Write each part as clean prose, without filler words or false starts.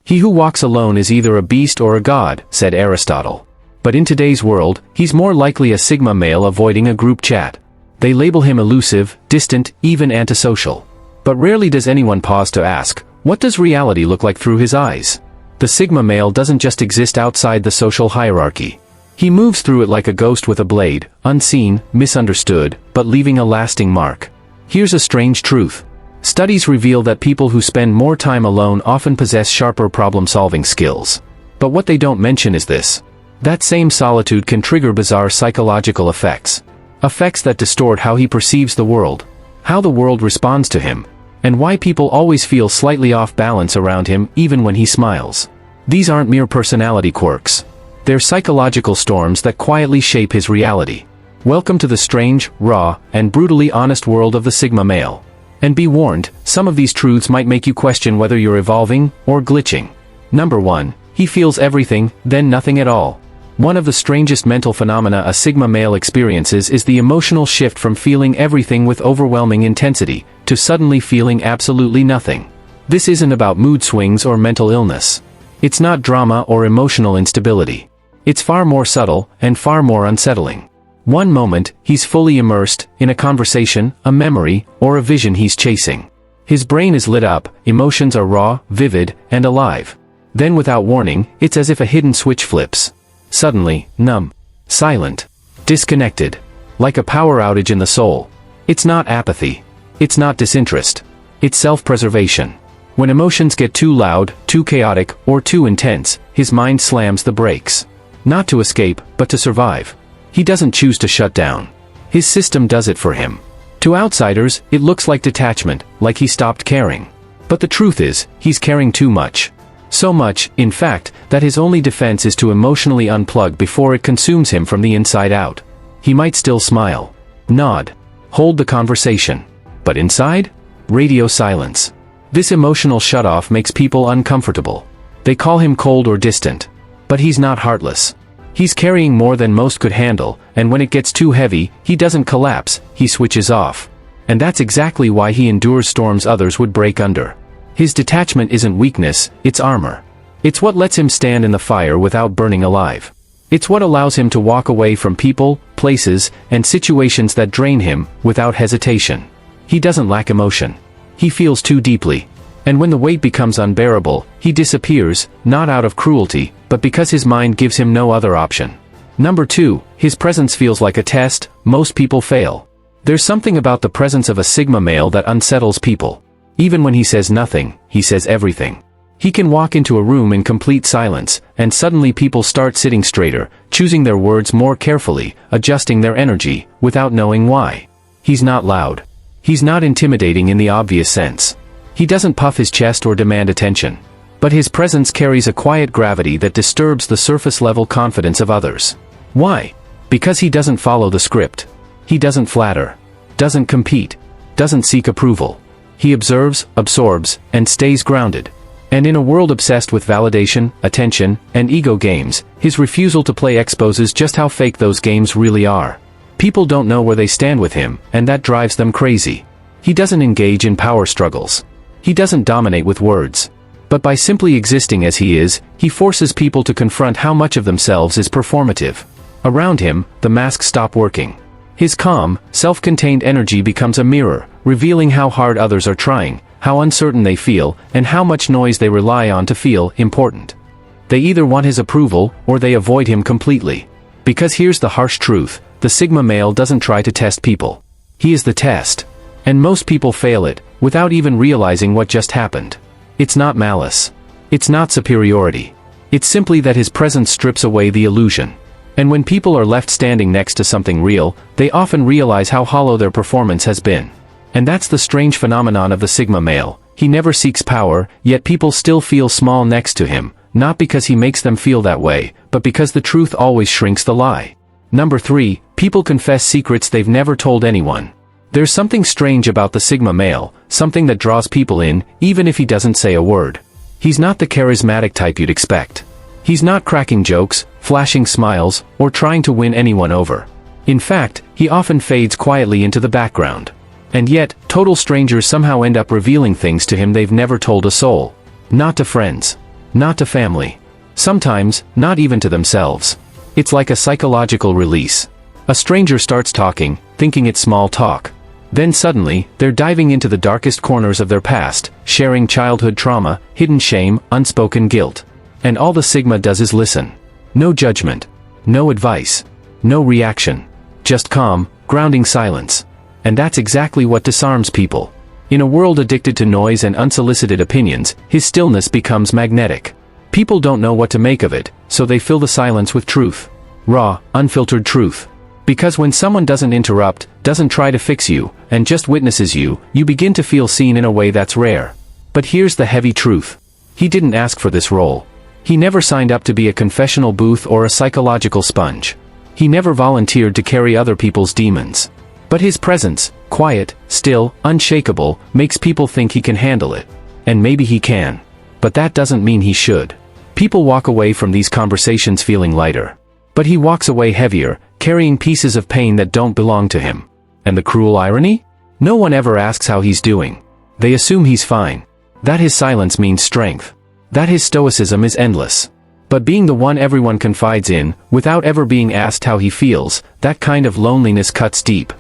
"He who walks alone is either a beast or a god," said Aristotle. But in today's world, he's more likely a sigma male avoiding a group chat. They label him elusive, distant, even antisocial. But rarely does anyone pause to ask, what does reality look like through his eyes? The sigma male doesn't just exist outside the social hierarchy. He moves through it like a ghost with a blade, unseen, misunderstood, but leaving a lasting mark. Here's a strange truth. Studies reveal that people who spend more time alone often possess sharper problem-solving skills. But what they don't mention is this. That same solitude can trigger bizarre psychological effects. Effects that distort how he perceives the world, how the world responds to him, and why people always feel slightly off balance around him even when he smiles. These aren't mere personality quirks. They're psychological storms that quietly shape his reality. Welcome to the strange, raw, and brutally honest world of the sigma male. And be warned, some of these truths might make you question whether you're evolving or glitching. Number 1. He feels everything, then nothing at all. One of the strangest mental phenomena a sigma male experiences is the emotional shift from feeling everything with overwhelming intensity, to suddenly feeling absolutely nothing. This isn't about mood swings or mental illness. It's not drama or emotional instability. It's far more subtle, and far more unsettling. One moment, he's fully immersed, in a conversation, a memory, or a vision he's chasing. His brain is lit up, emotions are raw, vivid, and alive. Then without warning, it's as if a hidden switch flips. Suddenly, numb, silent, disconnected, like a power outage in the soul. It's not apathy. It's not disinterest. It's self-preservation. When emotions get too loud, too chaotic, or too intense, his mind slams the brakes. Not to escape, but to survive. He doesn't choose to shut down. His system does it for him. To outsiders, it looks like detachment, like he stopped caring. But the truth is, he's caring too much. So much, in fact, that his only defense is to emotionally unplug before it consumes him from the inside out. He might still smile, nod, hold the conversation. But inside? Radio silence. This emotional shutoff makes people uncomfortable. They call him cold or distant. But he's not heartless. He's carrying more than most could handle, and when it gets too heavy, he doesn't collapse, he switches off. And that's exactly why he endures storms others would break under. His detachment isn't weakness, it's armor. It's what lets him stand in the fire without burning alive. It's what allows him to walk away from people, places, and situations that drain him, without hesitation. He doesn't lack emotion. He feels too deeply. And when the weight becomes unbearable, he disappears, not out of cruelty, but because his mind gives him no other option. Number 2, his presence feels like a test. Most people fail. There's something about the presence of a sigma male that unsettles people. Even when he says nothing, he says everything. He can walk into a room in complete silence, and suddenly people start sitting straighter, choosing their words more carefully, adjusting their energy, without knowing why. He's not loud. He's not intimidating in the obvious sense. He doesn't puff his chest or demand attention. But his presence carries a quiet gravity that disturbs the surface-level confidence of others. Why? Because he doesn't follow the script. He doesn't flatter. Doesn't compete. Doesn't seek approval. He observes, absorbs, and stays grounded. And in a world obsessed with validation, attention, and ego games, his refusal to play exposes just how fake those games really are. People don't know where they stand with him, and that drives them crazy. He doesn't engage in power struggles. He doesn't dominate with words. But by simply existing as he is, he forces people to confront how much of themselves is performative. Around him, the masks stop working. His calm, self-contained energy becomes a mirror, revealing how hard others are trying, how uncertain they feel, and how much noise they rely on to feel important. They either want his approval, or they avoid him completely. Because here's the harsh truth, the sigma male doesn't try to test people. He is the test. And most people fail it, without even realizing what just happened. It's not malice. It's not superiority. It's simply that his presence strips away the illusion. And when people are left standing next to something real, they often realize how hollow their performance has been. And that's the strange phenomenon of the sigma male. He never seeks power, yet people still feel small next to him, not because he makes them feel that way, but because the truth always shrinks the lie. Number 3, people confess secrets they've never told anyone. There's something strange about the sigma male, something that draws people in, even if he doesn't say a word. He's not the charismatic type you'd expect. He's not cracking jokes, flashing smiles, or trying to win anyone over. In fact, he often fades quietly into the background. And yet, total strangers somehow end up revealing things to him they've never told a soul. Not to friends. Not to family. Sometimes, not even to themselves. It's like a psychological release. A stranger starts talking, thinking it's small talk. Then suddenly, they're diving into the darkest corners of their past, sharing childhood trauma, hidden shame, unspoken guilt. And all the Sigma does is listen. No judgment. No advice. No reaction. Just calm, grounding silence. And that's exactly what disarms people. In a world addicted to noise and unsolicited opinions, his stillness becomes magnetic. People don't know what to make of it, so they fill the silence with truth. Raw, unfiltered truth. Because when someone doesn't interrupt, doesn't try to fix you, and just witnesses you, you begin to feel seen in a way that's rare. But here's the heavy truth. He didn't ask for this role. He never signed up to be a confessional booth or a psychological sponge. He never volunteered to carry other people's demons. But his presence, quiet, still, unshakable, makes people think he can handle it. And maybe he can. But that doesn't mean he should. People walk away from these conversations feeling lighter. But he walks away heavier, carrying pieces of pain that don't belong to him. And the cruel irony? No one ever asks how he's doing. They assume he's fine. That his silence means strength. That his stoicism is endless. But being the one everyone confides in, without ever being asked how he feels, that kind of loneliness cuts deep.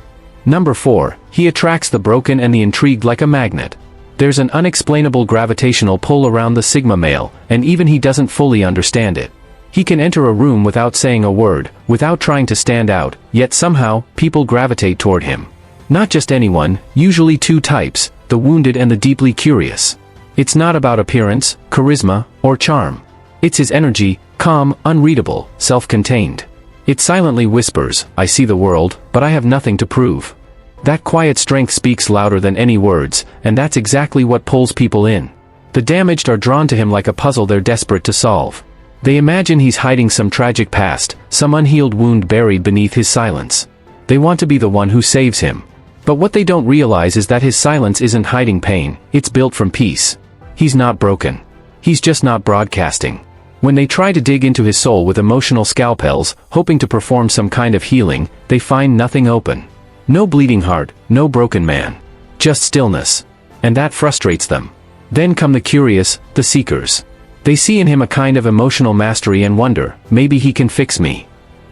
Number 4, he attracts the broken and the intrigued like a magnet. There's an unexplainable gravitational pull around the Sigma male, and even he doesn't fully understand it. He can enter a room without saying a word, without trying to stand out, yet somehow, people gravitate toward him. Not just anyone, usually two types, the wounded and the deeply curious. It's not about appearance, charisma, or charm. It's his energy, calm, unreadable, self-contained. It silently whispers, I see the world, but I have nothing to prove. That quiet strength speaks louder than any words, and that's exactly what pulls people in. The damaged are drawn to him like a puzzle they're desperate to solve. They imagine he's hiding some tragic past, some unhealed wound buried beneath his silence. They want to be the one who saves him. But what they don't realize is that his silence isn't hiding pain, it's built from peace. He's not broken. He's just not broadcasting. When they try to dig into his soul with emotional scalpels, hoping to perform some kind of healing, they find nothing open. No bleeding heart, no broken man. Just stillness. And that frustrates them. Then come the curious, the seekers. They see in him a kind of emotional mastery and wonder, maybe he can fix me.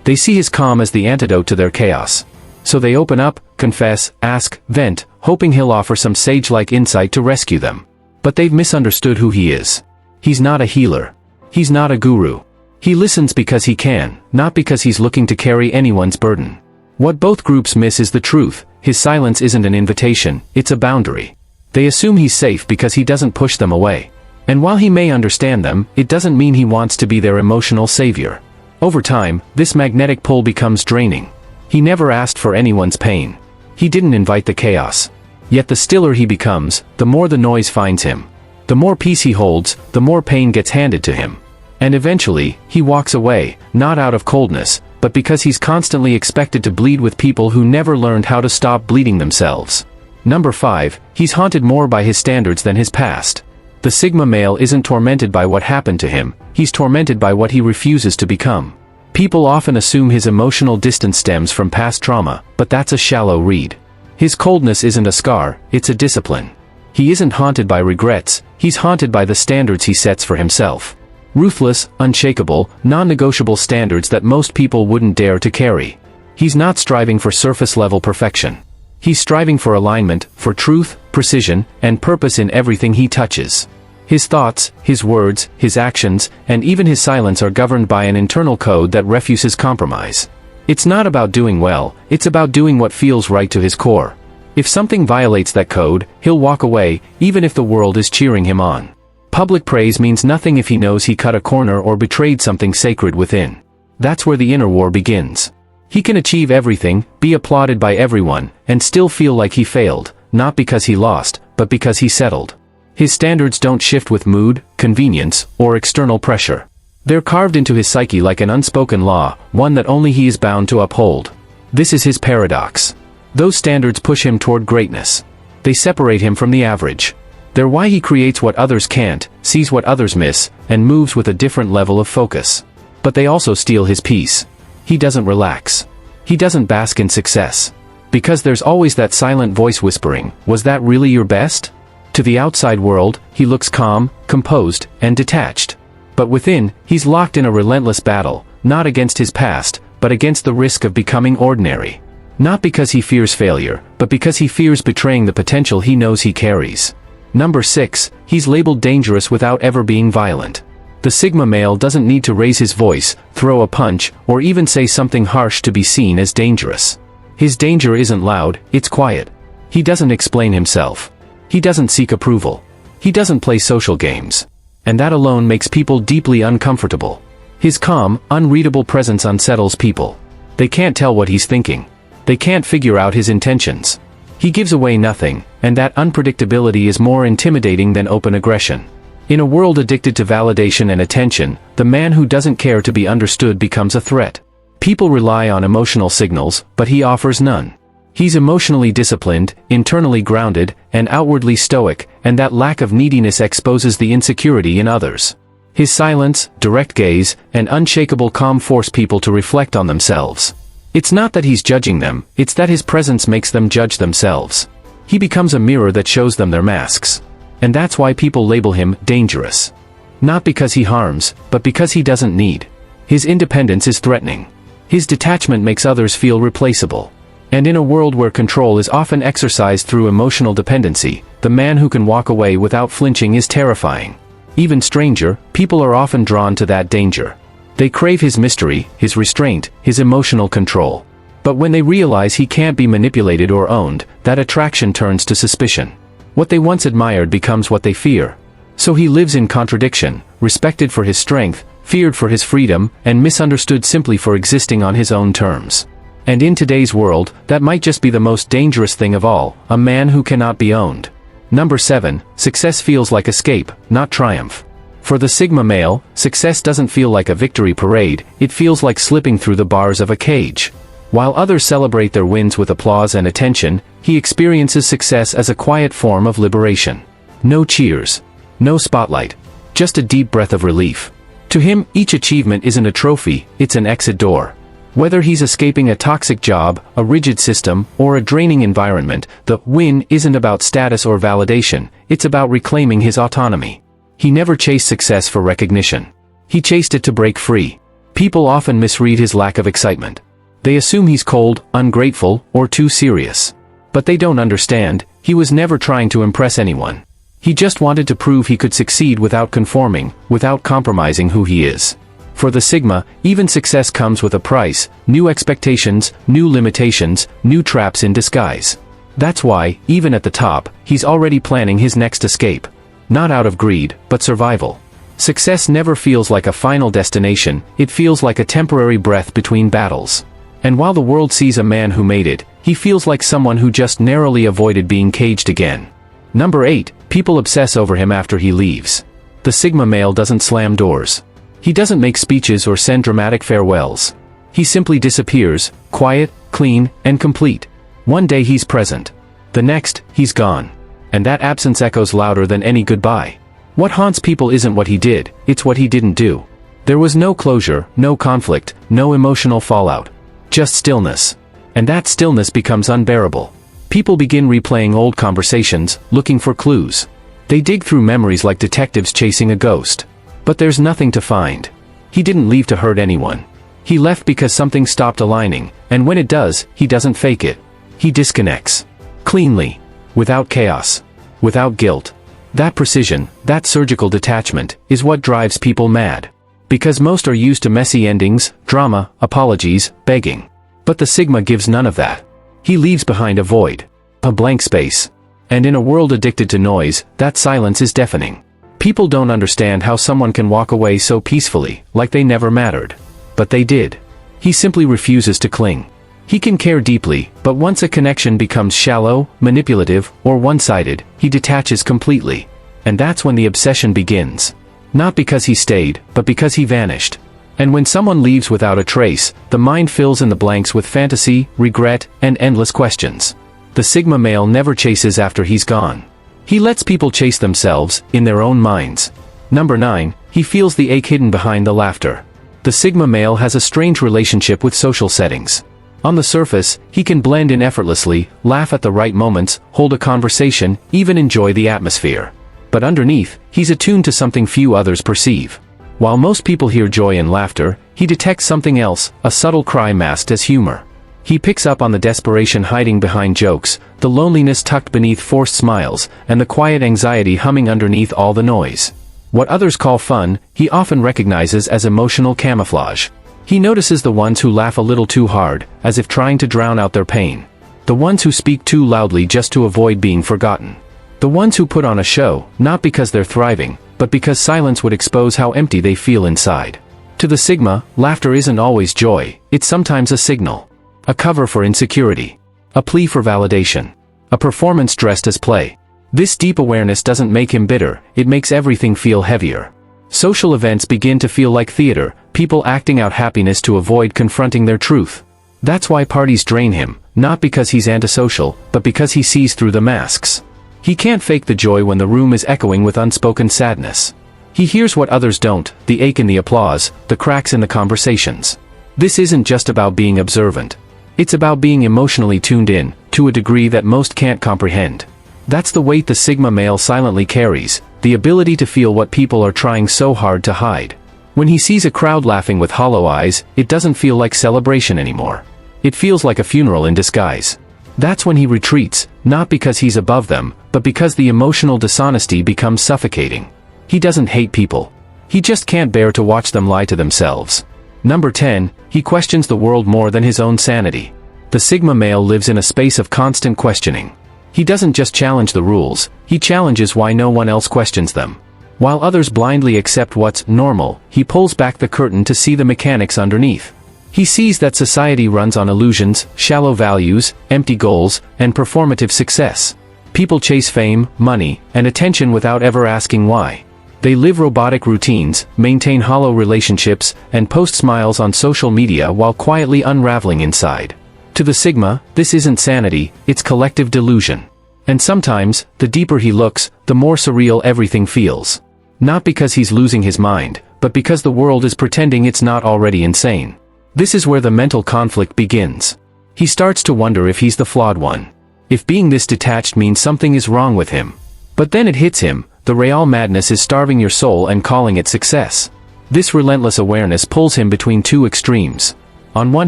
They see his calm as the antidote to their chaos. So they open up, confess, ask, vent, hoping he'll offer some sage-like insight to rescue them. But they've misunderstood who he is. He's not a healer. He's not a guru. He listens because he can, not because he's looking to carry anyone's burden. What both groups miss is the truth. His silence isn't an invitation, it's a boundary. They assume he's safe because he doesn't push them away. And while he may understand them, it doesn't mean he wants to be their emotional savior. Over time, this magnetic pull becomes draining. He never asked for anyone's pain. He didn't invite the chaos. Yet the stiller he becomes, the more the noise finds him. The more peace he holds, the more pain gets handed to him. And eventually, he walks away, not out of coldness, but because he's constantly expected to bleed with people who never learned how to stop bleeding themselves. Number 5, he's haunted more by his standards than his past. The Sigma male isn't tormented by what happened to him, he's tormented by what he refuses to become. People often assume his emotional distance stems from past trauma, but that's a shallow read. His coldness isn't a scar, it's a discipline. He isn't haunted by regrets, he's haunted by the standards he sets for himself. Ruthless, unshakable, non-negotiable standards that most people wouldn't dare to carry. He's not striving for surface-level perfection. He's striving for alignment, for truth, precision, and purpose in everything he touches. His thoughts, his words, his actions, and even his silence are governed by an internal code that refuses compromise. It's not about doing well, it's about doing what feels right to his core. If something violates that code, he'll walk away, even if the world is cheering him on. Public praise means nothing if he knows he cut a corner or betrayed something sacred within. That's where the inner war begins. He can achieve everything, be applauded by everyone, and still feel like he failed, not because he lost, but because he settled. His standards don't shift with mood, convenience, or external pressure. They're carved into his psyche like an unspoken law, one that only he is bound to uphold. This is his paradox. Those standards push him toward greatness. They separate him from the average. They're why he creates what others can't, sees what others miss, and moves with a different level of focus. But they also steal his peace. He doesn't relax. He doesn't bask in success. Because there's always that silent voice whispering, was that really your best? To the outside world, he looks calm, composed, and detached. But within, he's locked in a relentless battle, not against his past, but against the risk of becoming ordinary. Not because he fears failure, but because he fears betraying the potential he knows he carries. Number 6, he's labeled dangerous without ever being violent. The Sigma male doesn't need to raise his voice, throw a punch, or even say something harsh to be seen as dangerous. His danger isn't loud, it's quiet. He doesn't explain himself. He doesn't seek approval. He doesn't play social games. And that alone makes people deeply uncomfortable. His calm, unreadable presence unsettles people. They can't tell what he's thinking. They can't figure out his intentions. He gives away nothing, and that unpredictability is more intimidating than open aggression. In a world addicted to validation and attention, the man who doesn't care to be understood becomes a threat. People rely on emotional signals, but he offers none. He's emotionally disciplined, internally grounded, and outwardly stoic, and that lack of neediness exposes the insecurity in others. His silence, direct gaze, and unshakable calm force people to reflect on themselves. It's not that he's judging them, it's that his presence makes them judge themselves. He becomes a mirror that shows them their masks. And that's why people label him dangerous. Not because he harms, but because he doesn't need. His independence is threatening. His detachment makes others feel replaceable. And in a world where control is often exercised through emotional dependency, the man who can walk away without flinching is terrifying. Even stranger, people are often drawn to that danger. They crave his mystery, his restraint, his emotional control. But when they realize he can't be manipulated or owned, that attraction turns to suspicion. What they once admired becomes what they fear. So he lives in contradiction, respected for his strength, feared for his freedom, and misunderstood simply for existing on his own terms. And in today's world, that might just be the most dangerous thing of all, a man who cannot be owned. Number 7, success feels like escape, not triumph. For the Sigma male, success doesn't feel like a victory parade, it feels like slipping through the bars of a cage. While others celebrate their wins with applause and attention, he experiences success as a quiet form of liberation. No cheers. No spotlight. Just a deep breath of relief. To him, each achievement isn't a trophy, it's an exit door. Whether he's escaping a toxic job, a rigid system, or a draining environment, the win isn't about status or validation, it's about reclaiming his autonomy. He never chased success for recognition. He chased it to break free. People often misread his lack of excitement. They assume he's cold, ungrateful, or too serious. But they don't understand, he was never trying to impress anyone. He just wanted to prove he could succeed without conforming, without compromising who he is. For the Sigma, even success comes with a price, new expectations, new limitations, new traps in disguise. That's why, even at the top, he's already planning his next escape. Not out of greed, but survival. Success never feels like a final destination, it feels like a temporary breath between battles. And while the world sees a man who made it, he feels like someone who just narrowly avoided being caged again. Number 8, people obsess over him after he leaves. The Sigma male doesn't slam doors. He doesn't make speeches or send dramatic farewells. He simply disappears, quiet, clean, and complete. One day he's present. The next, he's gone. And that absence echoes louder than any goodbye. What haunts people isn't what he did, it's what he didn't do. There was no closure, no conflict, no emotional fallout. Just stillness. And that stillness becomes unbearable. People begin replaying old conversations, looking for clues. They dig through memories like detectives chasing a ghost. But there's nothing to find. He didn't leave to hurt anyone. He left because something stopped aligning, and when it does, he doesn't fake it. He disconnects. Cleanly. Without chaos. Without guilt. That precision, that surgical detachment, is what drives people mad. Because most are used to messy endings, drama, apologies, begging. But the Sigma gives none of that. He leaves behind a void. A blank space. And in a world addicted to noise, that silence is deafening. People don't understand how someone can walk away so peacefully, like they never mattered. But they did. He simply refuses to cling. He can care deeply, but once a connection becomes shallow, manipulative, or one-sided, he detaches completely. And that's when the obsession begins. Not because he stayed, but because he vanished. And when someone leaves without a trace, the mind fills in the blanks with fantasy, regret, and endless questions. The Sigma male never chases after he's gone. He lets people chase themselves, in their own minds. Number 9, he feels the ache hidden behind the laughter. The Sigma male has a strange relationship with social settings. On the surface, he can blend in effortlessly, laugh at the right moments, hold a conversation, even enjoy the atmosphere. But underneath, he's attuned to something few others perceive. While most people hear joy in laughter, he detects something else, a subtle cry masked as humor. He picks up on the desperation hiding behind jokes, the loneliness tucked beneath forced smiles, and the quiet anxiety humming underneath all the noise. What others call fun, he often recognizes as emotional camouflage. He notices the ones who laugh a little too hard, as if trying to drown out their pain. The ones who speak too loudly just to avoid being forgotten. The ones who put on a show, not because they're thriving, but because silence would expose how empty they feel inside. To the Sigma, laughter isn't always joy, it's sometimes a signal. A cover for insecurity. A plea for validation. A performance dressed as play. This deep awareness doesn't make him bitter, it makes everything feel heavier. Social events begin to feel like theater, people acting out happiness to avoid confronting their truth. That's why parties drain him, not because he's antisocial, but because he sees through the masks. He can't fake the joy when the room is echoing with unspoken sadness. He hears what others don't, the ache in the applause, the cracks in the conversations. This isn't just about being observant. It's about being emotionally tuned in, to a degree that most can't comprehend. That's the weight the Sigma male silently carries, the ability to feel what people are trying so hard to hide. When he sees a crowd laughing with hollow eyes, it doesn't feel like celebration anymore. It feels like a funeral in disguise. That's when he retreats, not because he's above them, but because the emotional dishonesty becomes suffocating. He doesn't hate people. He just can't bear to watch them lie to themselves. Number 10, he questions the world more than his own sanity. The Sigma male lives in a space of constant questioning. He doesn't just challenge the rules, he challenges why no one else questions them. While others blindly accept what's normal, he pulls back the curtain to see the mechanics underneath. He sees that society runs on illusions, shallow values, empty goals, and performative success. People chase fame, money, and attention without ever asking why. They live robotic routines, maintain hollow relationships, and post smiles on social media while quietly unraveling inside. To the Sigma, this isn't sanity, it's collective delusion. And sometimes, the deeper he looks, the more surreal everything feels. Not because he's losing his mind, but because the world is pretending it's not already insane. This is where the mental conflict begins. He starts to wonder if he's the flawed one. If being this detached means something is wrong with him. But then it hits him, the real madness is starving your soul and calling it success. This relentless awareness pulls him between two extremes. On one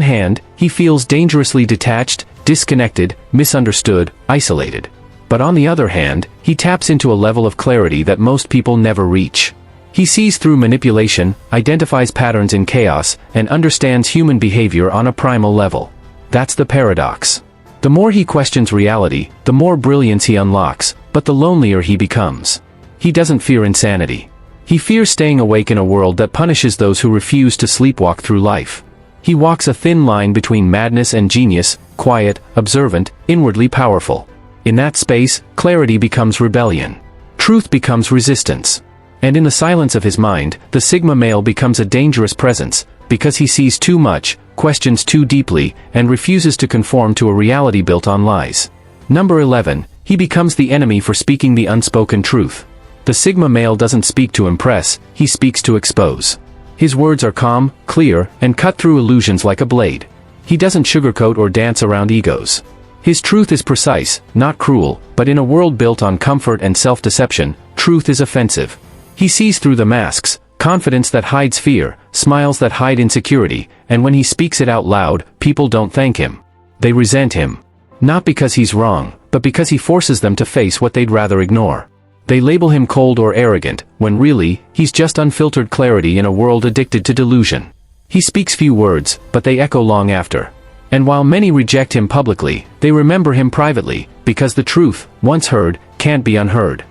hand, he feels dangerously detached, disconnected, misunderstood, isolated. But on the other hand, he taps into a level of clarity that most people never reach. He sees through manipulation, identifies patterns in chaos, and understands human behavior on a primal level. That's the paradox. The more he questions reality, the more brilliance he unlocks, but the lonelier he becomes. He doesn't fear insanity. He fears staying awake in a world that punishes those who refuse to sleepwalk through life. He walks a thin line between madness and genius, quiet, observant, inwardly powerful. In that space, clarity becomes rebellion. Truth becomes resistance. And in the silence of his mind, the Sigma male becomes a dangerous presence, because he sees too much, questions too deeply, and refuses to conform to a reality built on lies. Number 11, he becomes the enemy for speaking the unspoken truth. The Sigma male doesn't speak to impress, he speaks to expose. His words are calm, clear, and cut through illusions like a blade. He doesn't sugarcoat or dance around egos. His truth is precise, not cruel, but in a world built on comfort and self-deception, truth is offensive. He sees through the masks, confidence that hides fear, smiles that hide insecurity, and when he speaks it out loud, people don't thank him. They resent him. Not because he's wrong, but because he forces them to face what they'd rather ignore. They label him cold or arrogant, when really, he's just unfiltered clarity in a world addicted to delusion. He speaks few words, but they echo long after. And while many reject him publicly, they remember him privately, because the truth, once heard, can't be unheard.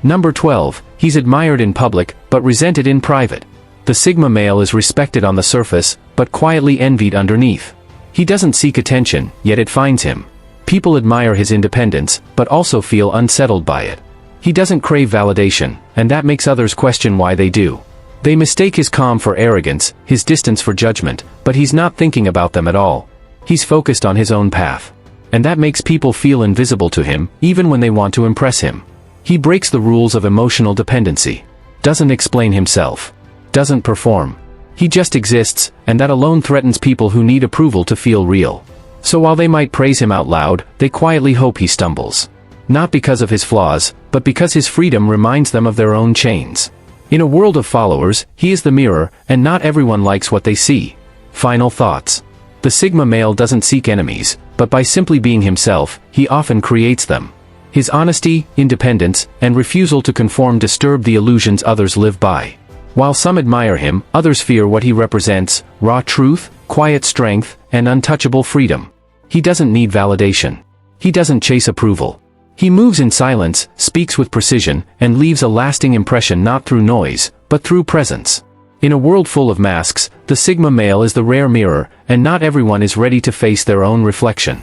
Number 12, he's admired in public, but resented in private. The Sigma male is respected on the surface, but quietly envied underneath. He doesn't seek attention, yet it finds him. People admire his independence, but also feel unsettled by it. He doesn't crave validation, and that makes others question why they do. They mistake his calm for arrogance, his distance for judgment, but he's not thinking about them at all. He's focused on his own path. And that makes people feel invisible to him, even when they want to impress him. He breaks the rules of emotional dependency. Doesn't explain himself. Doesn't perform. He just exists, and that alone threatens people who need approval to feel real. So while they might praise him out loud, they quietly hope he stumbles. Not because of his flaws, but because his freedom reminds them of their own chains. In a world of followers, he is the mirror, and not everyone likes what they see. Final thoughts. The Sigma male doesn't seek enemies, but by simply being himself, he often creates them. His honesty, independence, and refusal to conform disturb the illusions others live by. While some admire him, others fear what he represents: raw truth, quiet strength, and untouchable freedom. He doesn't need validation. He doesn't chase approval. He moves in silence, speaks with precision, and leaves a lasting impression not through noise, but through presence. In a world full of masks, the Sigma male is the rare mirror, and not everyone is ready to face their own reflection.